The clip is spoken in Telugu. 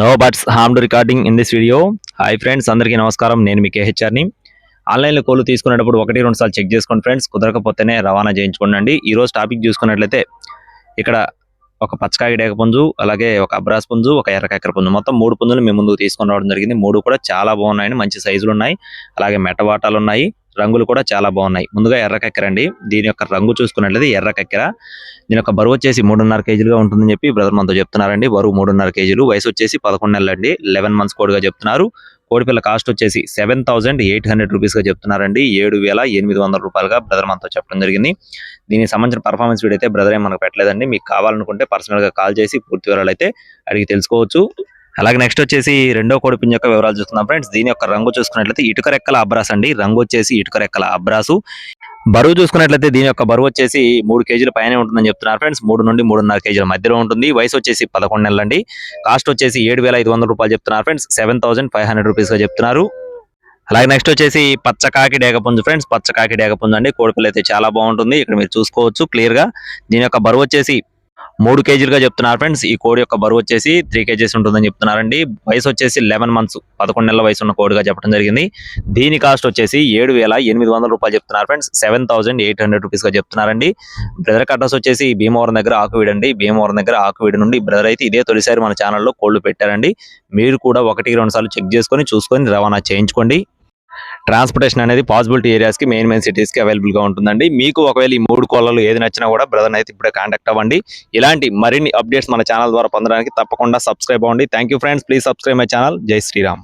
No buts harmed recording in this video. Hi friends, అందరికీ నమస్కారం. నేను మీ కేహెచ్ఆర్ని. ఆన్లైన్లో కోళ్ళు తీసుకునేటప్పుడు 1-2 సార్లు చెక్ చేసుకోండి ఫ్రెండ్స్. కుదరకపోతేనే రవాణా చేయించుకోండి. ఈరోజు టాపిక్ చూసుకున్నట్లయితే ఇక్కడ ఒక పచ్చకాకి డేగ పుంజు, అలాగే ఒక అబ్రాస్ పుంజు, ఒక ఎర్రకక్కర పుంజు, మొత్తం 3 పుంజులు మీ ముందుకు తీసుకొని రావడం జరిగింది. 3 కూడా చాలా బాగున్నాయండి, మంచి సైజులు ఉన్నాయి, అలాగే మెట్టవాటాలు ఉన్నాయి, రంగులు కూడా చాలా బాగున్నాయి. ముందుగా ఎర్రకక్కర అండి. దీని యొక్క రంగు చూసుకున్నట్లయితే ఎర్రకక్కర. దీని యొక్క బరువు వచ్చేసి 3.5 కేజీలుగా ఉంటుందని చెప్పి బ్రదర్ మనతో చెప్తున్నారండి. బరువు 3.5 కేజీలు, వయసు వచ్చేసి 11 నెలలు అండి. 11 మంత్స్ కోడిగా చెప్తున్నారు. కోడిపిల్ల కాస్ట్ వచ్చేసి 7,800 రూపీస్గా చెప్తున్నారండి. 7,800 రూపాయలుగా బ్రదర్ మనతో చెప్పడం జరిగింది. దీనికి సంబంధించిన పర్ఫార్మెన్స్ వీడియో అయితే బ్రదర్ ఏం మనకు పెట్టలేదండి. మీకు కావాలనుకుంటే పర్సనల్ గా కాల్ చేసి పూర్తి వివరాలు అయితే అడిగి తెలుసుకోవచ్చు. అలాగే నెక్స్ట్ వచ్చేసి రెండో కోడి పుంజు యొక్క వివరాలు చూస్తున్నాం ఫ్రెండ్స్. దీని యొక్క రంగు చూసుకున్నట్లయితే ఇటుక రెక్కల అబ్రాస్ అండి. రంగు వచ్చేసి ఇటుక రెక్కల అబ్రాసు. బరువు చూసుకున్నట్లయితే దీని యొక్క బరువు వచ్చేసి 3 కేజీల పైనే ఉంటుందని చెప్తున్నారు ఫ్రెండ్స్. 3 నుండి 3.5 కేజీల మధ్యలో ఉంటుంది. వయసు వచ్చేసి 11 నెలలండి. కాస్ట్ వచ్చేసి 7,500 రూపాయలు చెప్తున్నారు ఫ్రెండ్స్. 7,500 రూపీస్ గా చెప్తున్నారు. అలాగే నెక్స్ట్ వచ్చేసి పచ్చకాకి డేగ పుంజు ఫ్రెండ్స్. పచ్చకాకి డేగ పుంజు అండి. కోడిపిల్ల అయితే చాలా బాగుంటుంది. ఇక్కడ మీరు చూసుకోవచ్చు క్లియర్ గా. దీని యొక్క బరువు వచ్చేసి 3 కేజీలుగా చెప్తున్నారు ఫ్రెండ్స్. ఈ కోడి యొక్క బరువు వచ్చేసి 3 కేజీస్ ఉంటుందని చెప్తున్నారండి. వయసు వచ్చేసి 11 మంత్స్, 11 నెలల వయసు ఉన్న కోడిగా చెప్పడం జరిగింది. దీని కాస్ట్ వచ్చేసి 7,800 రూపాయలు చెప్తున్నారు ఫ్రెండ్స్. 7,800 రూపీస్ గా చెప్తున్నారండి. బ్రదర్ అడ్రస్ వచ్చేసి భీమవరం దగ్గర ఆకువీడు అండి. భీమవరం దగ్గర ఆకువీడు నుండి బ్రదర్ అయితే ఇదే తొలిసారి మన ఛానల్లో కోళ్లు పెట్టారండి. మీరు కూడా 1-2 సార్లు చెక్ చేసుకొని చూసుకొని రవాణా చేయించుకోండి. ట్రాన్స్పోర్టేషన్ అనేది పాసిబిలిటీ ఏరియాస్ కి మెయిన్ సిటీస్ కి అవైలబుల్ గా ఉంటుందండి. మీకు ఒకవేళ ఈ 3 కోళ్ళలో ఏది నచ్చినా కూడా బ్రదర్ అయితే ఇప్పుడే కాంటాక్ట్ అవ్వండి. ఇలాంటి మరిన్ని అప్డేట్స్ మన ఛానల్ ద్వారా పొందడానికి తప్పకుండా సబ్స్క్రైబ్ అవ్వండి. Thank you friends, please subscribe my channel. జై శ్రీరామ్.